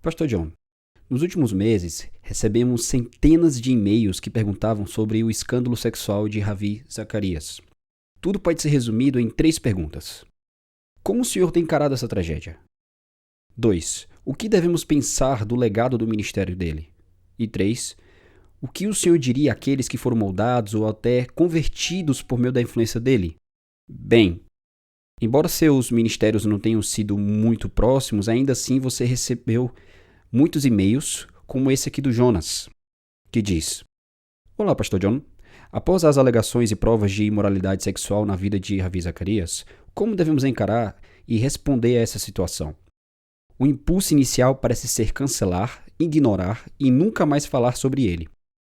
Pastor John, nos últimos meses recebemos centenas de e-mails que perguntavam sobre o escândalo sexual de Ravi Zacarias. Tudo pode ser resumido em 3 perguntas. Como o senhor tem encarado essa tragédia? 2. O que devemos pensar do legado do ministério dele? E 3. O que o senhor diria àqueles que foram moldados ou até convertidos por meio da influência dele? Bem, embora seus ministérios não tenham sido muito próximos, ainda assim você recebeu muitos e-mails, como esse aqui do Jonas, que diz: Olá, Pastor John. Após as alegações e provas de imoralidade sexual na vida de Ravi Zacarias, como devemos encarar e responder a essa situação? O impulso inicial parece ser cancelar, ignorar e nunca mais falar sobre ele.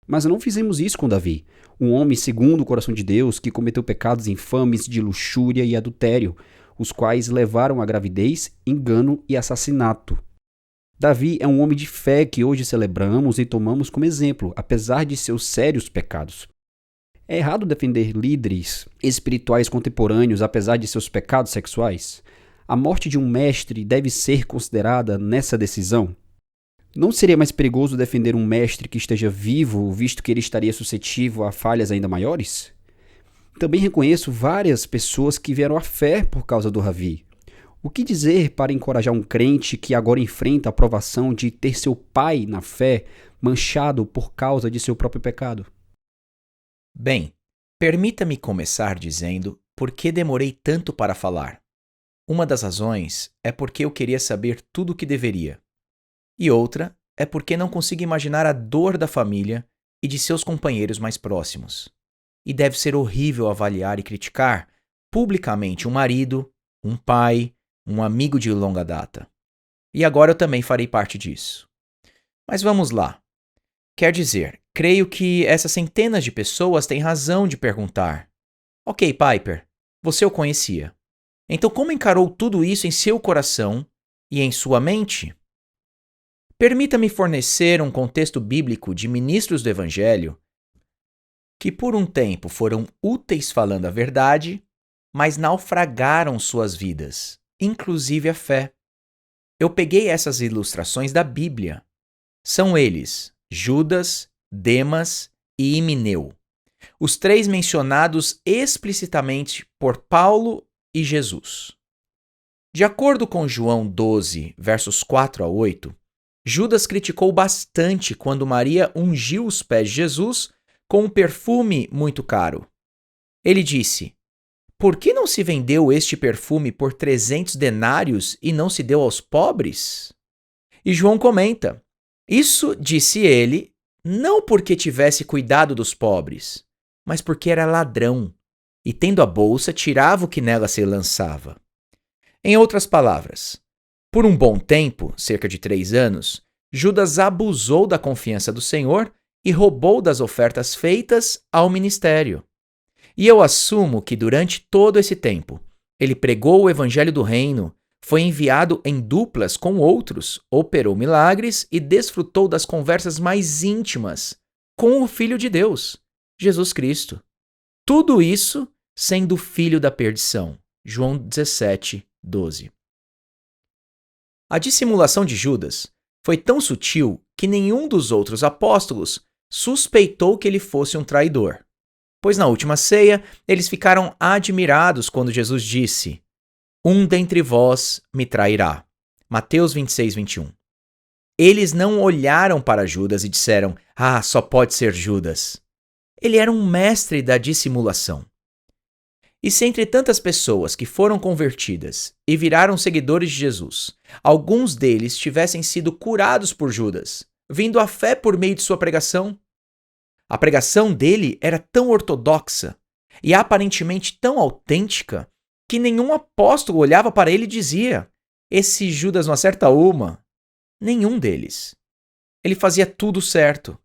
Mas não fizemos isso com Davi, um homem segundo o coração de Deus que cometeu pecados infames de luxúria e adultério, os quais levaram à gravidez, engano e assassinato. Davi é um homem de fé que hoje celebramos e tomamos como exemplo, apesar de seus sérios pecados. É errado defender líderes espirituais contemporâneos apesar de seus pecados sexuais? A morte de um mestre deve ser considerada nessa decisão? Não seria mais perigoso defender um mestre que esteja vivo, visto que ele estaria suscetível a falhas ainda maiores? Também reconheço várias pessoas que vieram à fé por causa do Ravi. O que dizer para encorajar um crente que agora enfrenta a provação de ter seu pai na fé manchado por causa de seu próprio pecado? Bem, permita-me começar dizendo por que demorei tanto para falar. Uma das razões é porque eu queria saber tudo o que deveria. E outra é porque não consigo imaginar a dor da família e de seus companheiros mais próximos. E deve ser horrível avaliar e criticar publicamente um marido, um pai, um amigo de longa data. E agora eu também farei parte disso. Mas vamos lá. Quer dizer, creio que essas centenas de pessoas têm razão de perguntar: Ok, Piper, você o conhecia. Então como encarou tudo isso em seu coração e em sua mente? Permita-me fornecer um contexto bíblico de ministros do Evangelho que por um tempo foram úteis falando a verdade, mas naufragaram suas vidas, inclusive a fé. Eu peguei essas ilustrações da Bíblia. São eles Judas, Demas e Himeneu, os 3 mencionados explicitamente por Paulo e Jesus. De acordo com João 12, versos 4 a 8, Judas criticou bastante quando Maria ungiu os pés de Jesus com um perfume muito caro. Ele disse: Por que não se vendeu este perfume por 300 denários e não se deu aos pobres? E João comenta: Isso, disse ele, não porque tivesse cuidado dos pobres, mas porque era ladrão, e tendo a bolsa, tirava o que nela se lançava. Em outras palavras, por um bom tempo, cerca de 3 anos, Judas abusou da confiança do Senhor e roubou das ofertas feitas ao ministério. E eu assumo que durante todo esse tempo, ele pregou o evangelho do reino, foi enviado em duplas com outros, operou milagres e desfrutou das conversas mais íntimas com o Filho de Deus, Jesus Cristo. Tudo isso sendo filho da perdição. João 17, 12. A dissimulação de Judas foi tão sutil que nenhum dos outros apóstolos suspeitou que ele fosse um traidor. Pois na última ceia, eles ficaram admirados quando Jesus disse: Um dentre vós me trairá. Mateus 26, 21. Eles não olharam para Judas e disseram: só pode ser Judas. Ele era um mestre da dissimulação. E se entre tantas pessoas que foram convertidas e viraram seguidores de Jesus, alguns deles tivessem sido curados por Judas, vindo à fé por meio de sua pregação? A pregação dele era tão ortodoxa e aparentemente tão autêntica que nenhum apóstolo olhava para ele e dizia: Esse Judas não acerta uma. Nenhum deles. Ele fazia tudo certo.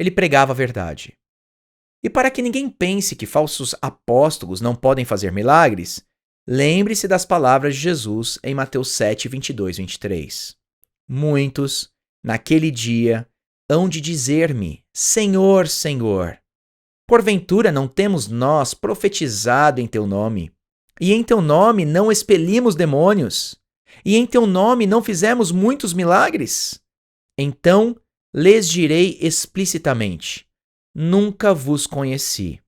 Ele pregava a verdade. E para que ninguém pense que falsos apóstolos não podem fazer milagres, lembre-se das palavras de Jesus em Mateus 7, 22, 23. Muitos, naquele dia, hão de dizer-me: Senhor, Senhor, porventura não temos nós profetizado em teu nome, e em teu nome não expelimos demônios, e em teu nome não fizemos muitos milagres? Então lhes direi explicitamente: nunca vos conheci.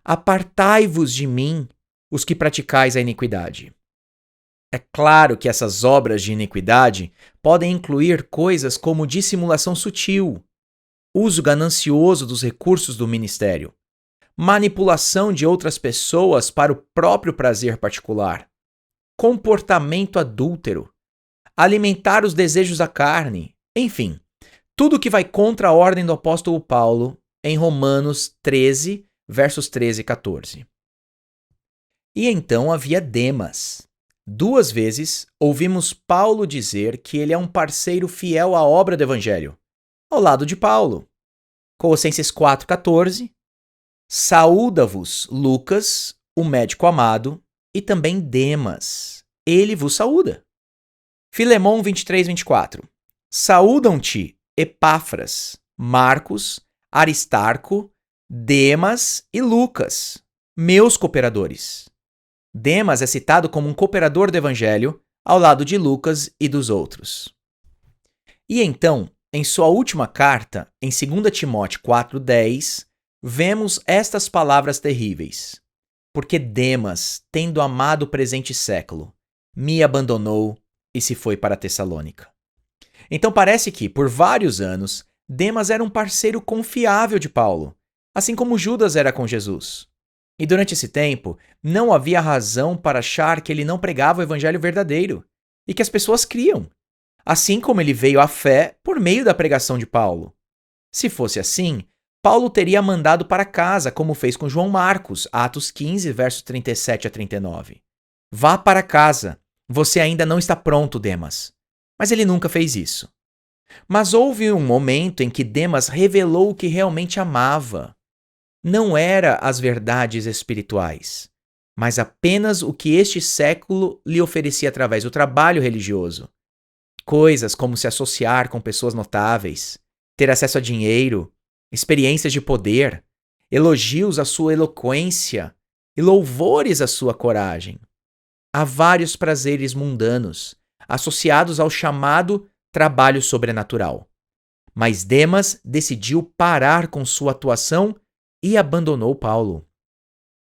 Apartai-vos de mim, os que praticais a iniquidade. É claro que essas obras de iniquidade podem incluir coisas como dissimulação sutil, uso ganancioso dos recursos do ministério, manipulação de outras pessoas para o próprio prazer particular, comportamento adúltero, alimentar os desejos da carne, enfim, tudo que vai contra a ordem do apóstolo Paulo em Romanos 13, versos 13 e 14. E então havia Demas. 2 vezes ouvimos Paulo dizer que ele é um parceiro fiel à obra do Evangelho, ao lado de Paulo. Colossenses 4,14. Saúda-vos Lucas, o médico amado, e também Demas. Ele vos saúda. Filemão 23, 24. Saúdam-te Epáfras, Marcos, Aristarco, Demas e Lucas, meus cooperadores. Demas é citado como um cooperador do Evangelho, ao lado de Lucas e dos outros. E então, em sua última carta, em 2 Timóteo 4,10, vemos estas palavras terríveis. Porque Demas, tendo amado o presente século, me abandonou e se foi para Tessalônica. Então parece que, por vários anos, Demas era um parceiro confiável de Paulo, assim como Judas era com Jesus. E durante esse tempo, não havia razão para achar que ele não pregava o evangelho verdadeiro e que as pessoas criam, assim como ele veio à fé por meio da pregação de Paulo. Se fosse assim, Paulo teria mandado para casa, como fez com João Marcos, Atos 15, versos 37 a 39. Vá para casa, você ainda não está pronto, Demas. Mas ele nunca fez isso. Mas houve um momento em que Demas revelou o que realmente amava. Não era as verdades espirituais, mas apenas o que este século lhe oferecia através do trabalho religioso. Coisas como se associar com pessoas notáveis, ter acesso a dinheiro, experiências de poder, elogios à sua eloquência e louvores à sua coragem. Há vários prazeres mundanos associados ao chamado trabalho sobrenatural. Mas Demas decidiu parar com sua atuação e abandonou Paulo.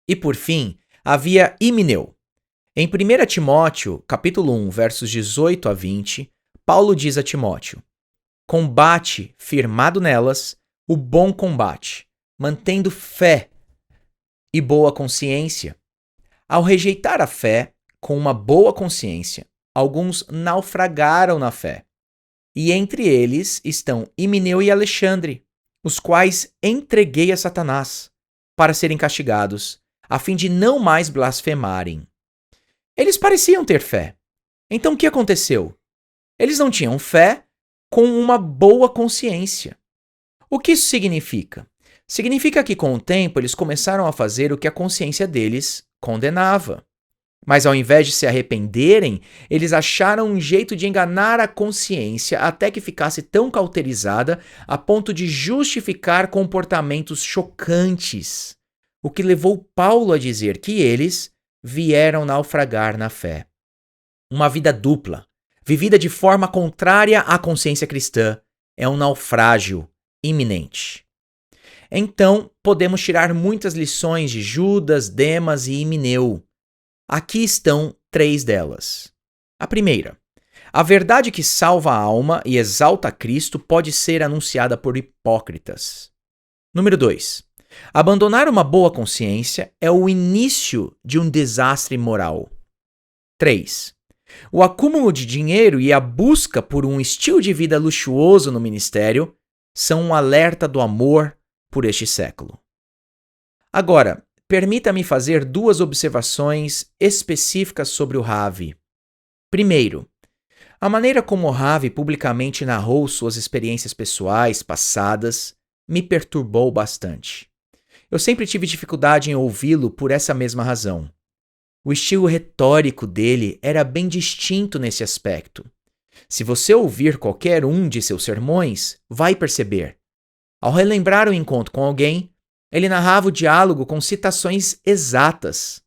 E por fim, havia Himeneu. Em 1 Timóteo, capítulo 1, versos 18 a 20, Paulo diz a Timóteo: combate, firmado nelas, o bom combate, mantendo fé e boa consciência. Ao rejeitar a fé, com uma boa consciência, alguns naufragaram na fé. E entre eles estão Himeneu e Alexandre, os quais entreguei a Satanás, para serem castigados, a fim de não mais blasfemarem. Eles pareciam ter fé. Então o que aconteceu? Eles não tinham fé com uma boa consciência. O que isso significa? Significa que com o tempo eles começaram a fazer o que a consciência deles condenava. Mas ao invés de se arrependerem, eles acharam um jeito de enganar a consciência até que ficasse tão cauterizada a ponto de justificar comportamentos chocantes, o que levou Paulo a dizer que eles vieram naufragar na fé. Uma vida dupla, vivida de forma contrária à consciência cristã, é um naufrágio iminente. Então, podemos tirar muitas lições de Judas, Demas e Himeneu. Aqui estão 3 delas. A primeira: a verdade que salva a alma e exalta Cristo pode ser anunciada por hipócritas. Número 2: abandonar uma boa consciência é o início de um desastre moral. 3: o acúmulo de dinheiro e a busca por um estilo de vida luxuoso no ministério são um alerta do amor por este século. Agora, permita-me fazer 2 observações específicas sobre o Ravi. Primeiro, a maneira como o Ravi publicamente narrou suas experiências pessoais passadas me perturbou bastante. Eu sempre tive dificuldade em ouvi-lo por essa mesma razão. O estilo retórico dele era bem distinto nesse aspecto. Se você ouvir qualquer um de seus sermões, vai perceber. Ao relembrar o encontro com alguém, ele narrava o diálogo com citações exatas.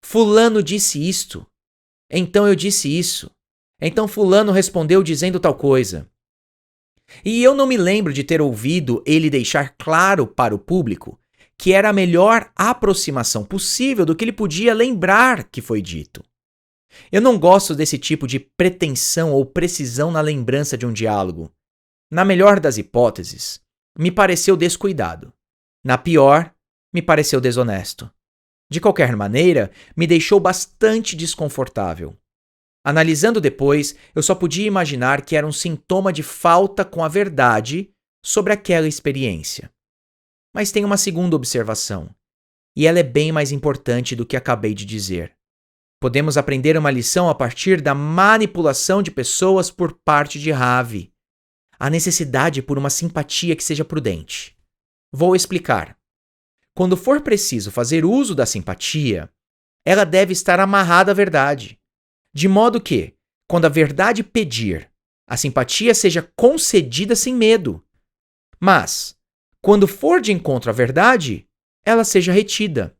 Fulano disse isto. Então eu disse isso. Então fulano respondeu dizendo tal coisa. E eu não me lembro de ter ouvido ele deixar claro para o público que era a melhor aproximação possível do que ele podia lembrar que foi dito. Eu não gosto desse tipo de pretensão ou precisão na lembrança de um diálogo. Na melhor das hipóteses, me pareceu descuidado. Na pior, me pareceu desonesto. De qualquer maneira, me deixou bastante desconfortável. Analisando depois, eu só podia imaginar que era um sintoma de falta com a verdade sobre aquela experiência. Mas tem uma segunda observação, e ela é bem mais importante do que acabei de dizer. Podemos aprender uma lição a partir da manipulação de pessoas por parte de Ravi. A necessidade por uma simpatia que seja prudente. Vou explicar. Quando for preciso fazer uso da simpatia, ela deve estar amarrada à verdade. De modo que, quando a verdade pedir, a simpatia seja concedida sem medo. Mas, quando for de encontro à verdade, ela seja retida.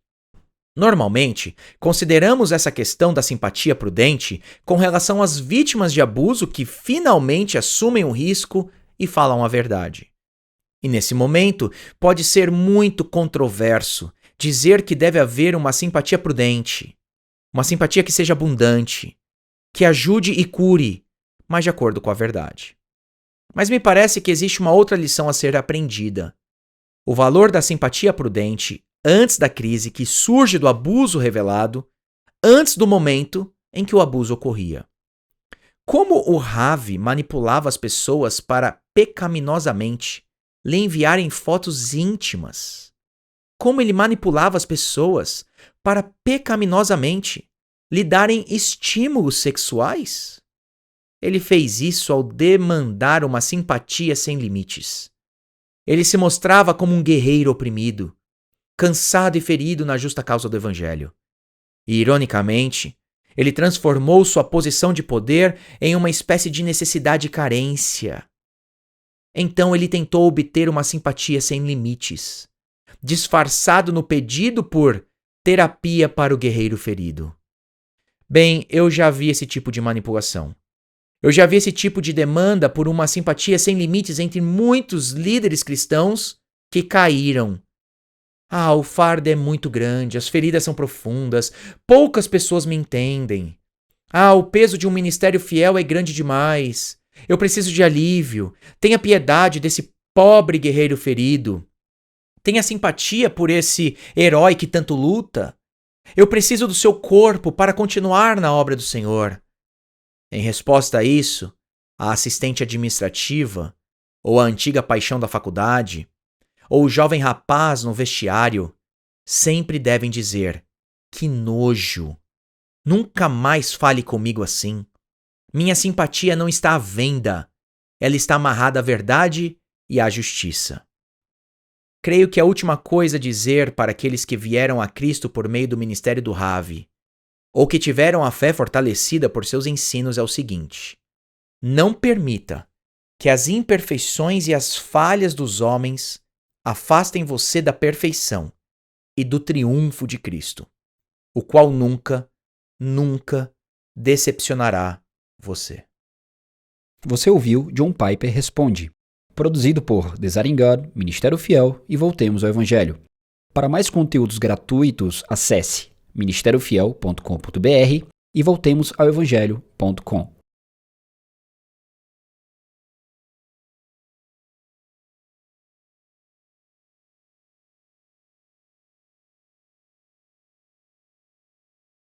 Normalmente, consideramos essa questão da simpatia prudente com relação às vítimas de abuso que finalmente assumem o risco e falam a verdade. E nesse momento, pode ser muito controverso dizer que deve haver uma simpatia prudente, uma simpatia que seja abundante, que ajude e cure, mas de acordo com a verdade. Mas me parece que existe uma outra lição a ser aprendida. O valor da simpatia prudente antes da crise que surge do abuso revelado, antes do momento em que o abuso ocorria. Como o Ravi manipulava as pessoas para pecaminosamente lhe enviarem fotos íntimas. Como ele manipulava as pessoas para pecaminosamente lhe darem estímulos sexuais. Ele fez isso ao demandar uma simpatia sem limites. Ele se mostrava como um guerreiro oprimido, cansado e ferido na justa causa do Evangelho. E, ironicamente, ele transformou sua posição de poder em uma espécie de necessidade e carência. Então ele tentou obter uma simpatia sem limites, disfarçado no pedido por terapia para o guerreiro ferido. Bem, eu já vi esse tipo de manipulação. Eu já vi esse tipo de demanda por uma simpatia sem limites entre muitos líderes cristãos que caíram. O fardo é muito grande, as feridas são profundas, poucas pessoas me entendem. O peso de um ministério fiel é grande demais. Eu preciso de alívio. Tenha piedade desse pobre guerreiro ferido. Tenha simpatia por esse herói que tanto luta. Eu preciso do seu corpo para continuar na obra do Senhor. Em resposta a isso, a assistente administrativa, ou a antiga paixão da faculdade, ou o jovem rapaz no vestiário, sempre devem dizer: que nojo! Nunca mais fale comigo assim. Minha simpatia não está à venda. Ela está amarrada à verdade e à justiça. Creio que a última coisa a dizer para aqueles que vieram a Cristo por meio do ministério do Ravi, ou que tiveram a fé fortalecida por seus ensinos, é o seguinte: não permita que as imperfeições e as falhas dos homens afastem você da perfeição e do triunfo de Cristo, o qual nunca, nunca decepcionará você. Você ouviu John Piper Responde, produzido por Desiring God, Ministério Fiel e Voltemos ao Evangelho. Para mais conteúdos gratuitos, acesse ministériofiel.com.br e voltemosaoevangelho.com.